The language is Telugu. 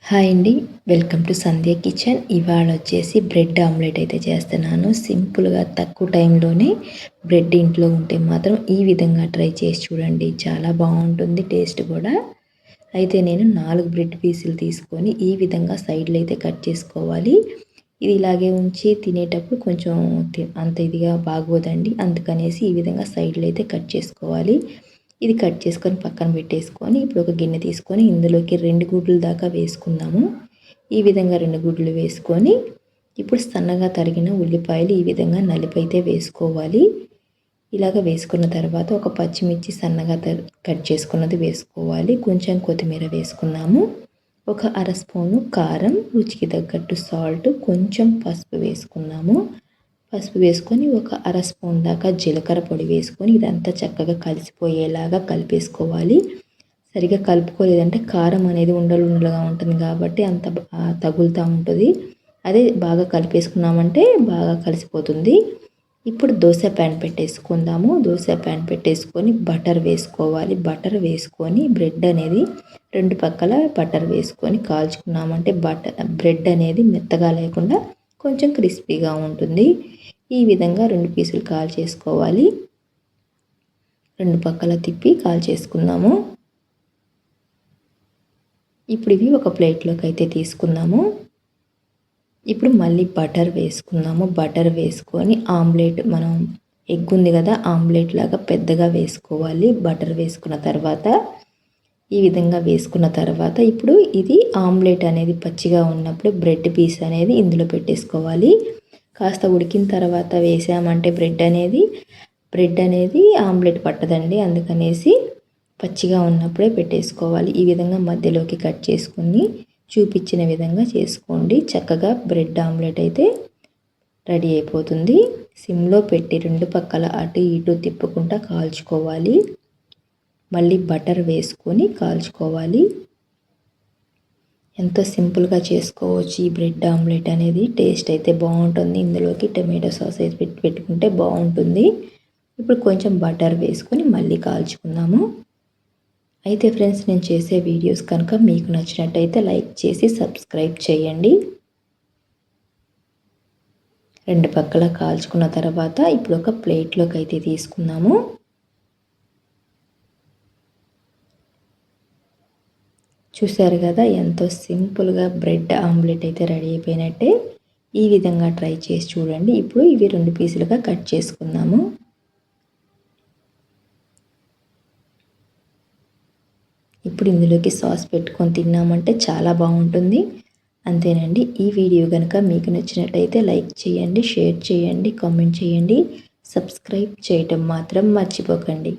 హాయ్ అండి. Welcome to Sandhya kitchen. ఇవాళ వచ్చేసి బ్రెడ్ ఆమ్లెట్ అయితే చేస్తున్నాను. సింపుల్‌గా తక్కువ టైంలోనే బ్రెడ్ ఇంట్లో ఉంటే మాత్రం ఈ విధంగా ట్రై చేసి చూడండి. చాలా బాగుంటుంది టేస్ట్ కూడా. అయితే నేను 4 బ్రెడ్ పీసులు తీసుకొని ఈ విధంగా సైడ్‌లో అయితే కట్ చేసుకోవాలి. ఇది ఇలాగే ఉంచి తినేటప్పుడు కొంచెం అంత ఇదిగా బాగోదండి. అందుకనేసి ఈ విధంగా సైడ్‌లో అయితే కట్ చేసుకోవాలి. ఇది కట్ చేసుకొని పక్కన పెట్టేసుకొని ఇప్పుడు ఒక గిన్నె తీసుకొని ఇందులోకి 2 గుడ్లు దాకా వేసుకుందాము. ఈ విధంగా 2 గుడ్లు వేసుకొని ఇప్పుడు సన్నగా తరిగిన ఉల్లిపాయలు ఈ విధంగా నలిపైతే వేసుకోవాలి. ఇలాగ వేసుకున్న తర్వాత ఒక పచ్చిమిర్చి సన్నగా కట్ చేసుకున్నది వేసుకోవాలి. కొంచెం కొత్తిమీర వేసుకున్నాము. ఒక అర స్పూను కారం, రుచికి తగ్గట్టు సాల్ట్, కొంచెం పసుపు వేసుకున్నాము. పసుపు వేసుకొని ఒక అర స్పూన్ దాకా జీలకర్ర పొడి వేసుకొని ఇదంతా చక్కగా కలిసిపోయేలాగా కలిపేసుకోవాలి. సరిగ్గా కలుపుకోలేదంటే కారం అనేది ఉండలు ఉండలుగా ఉంటుంది కాబట్టి అంత తగులుతూ ఉంటుంది. అదే బాగా కలిపేసుకున్నామంటే బాగా కలిసిపోతుంది. ఇప్పుడు దోశ ప్యాన్ పెట్టేసుకుందాము. దోశ ప్యాన్ పెట్టేసుకొని బటర్ వేసుకోవాలి. బటర్ వేసుకొని బ్రెడ్ అనేది 2 పక్కల బటర్ వేసుకొని కాల్చుకున్నామంటే బ్రెడ్ అనేది మెత్తగా లేకుండా కొంచెం క్రిస్పీగా ఉంటుంది. ఈ విధంగా 2 పీసులు కాల్చేసుకోవాలి. 2 పక్కల తిప్పి కాల్చేసుకుందాము. ఇప్పుడు ఇవి ఒక ప్లేట్లోకి అయితే తీసుకుందాము. ఇప్పుడు మళ్ళీ బటర్ వేసుకుందాము. బటర్ వేసుకొని ఆమ్లెట్ మనం ఎగ్ ఉంది కదా, ఆమ్లెట్ లాగా పెద్దగా వేసుకోవాలి. బటర్ వేసుకున్న తర్వాత ఈ విధంగా వేసుకున్న తర్వాత ఇప్పుడు ఇది ఆమ్లెట్ అనేది పచ్చిగా ఉన్నప్పుడు బ్రెడ్ పీస్ అనేది ఇందులో పెట్టేసుకోవాలి. కాస్త ఉడికిన తర్వాత వేసామంటే బ్రెడ్ అనేది ఆమ్లెట్ పట్టదండి. అందుకనేసి పచ్చిగా ఉన్నప్పుడే పెట్టేసుకోవాలి. ఈ విధంగా మధ్యలోకి కట్ చేసుకుని చూపించిన విధంగా చేసుకోండి. చక్కగా బ్రెడ్ ఆమ్లెట్ అయితే రెడీ అయిపోతుంది. సిమ్లో పెట్టి 2 పక్కల అటు ఇటు తిప్పుకుంటా కాల్చుకోవాలి. మళ్ళీ బటర్ వేసుకొని కాల్చుకోవాలి. ఎంతో సింపుల్గా చేసుకోవచ్చు ఈ బ్రెడ్ ఆమ్లెట్ అనేది. టేస్ట్ అయితే బాగుంటుంది. ఇందులోకి టమాటో సాస్ అయితే పెట్టుకుంటే బాగుంటుంది. ఇప్పుడు కొంచెం బటర్ వేసుకొని మళ్ళీ కాల్చుకుందాము. అయితే ఫ్రెండ్స్, నేను చేసే వీడియోస్ కనుక మీకు నచ్చినట్టయితే లైక్ చేసి సబ్స్క్రైబ్ చేయండి. 2 పక్కల కాల్చుకున్న తర్వాత ఇప్పుడు ఒక ప్లేట్లోకి అయితే తీసుకుందాము. చూసారు కదా, ఎంతో సింపుల్గా బ్రెడ్ ఆమ్లెట్ అయితే రెడీ అయిపోయినట్టే. ఈ విధంగా ట్రై చేసి చూడండి. ఇప్పుడు ఇవి 2 పీసులుగా కట్ చేసుకుందాము. ఇప్పుడు ఇందులోకి సాస్ పెట్టుకొని తిన్నామంటే చాలా బాగుంటుంది. అంతేనండి. ఈ వీడియో కనుక మీకు నచ్చినట్టయితే లైక్ చేయండి, షేర్ చేయండి, కామెంట్ చేయండి, సబ్స్క్రైబ్ చేయటం మాత్రం మర్చిపోకండి.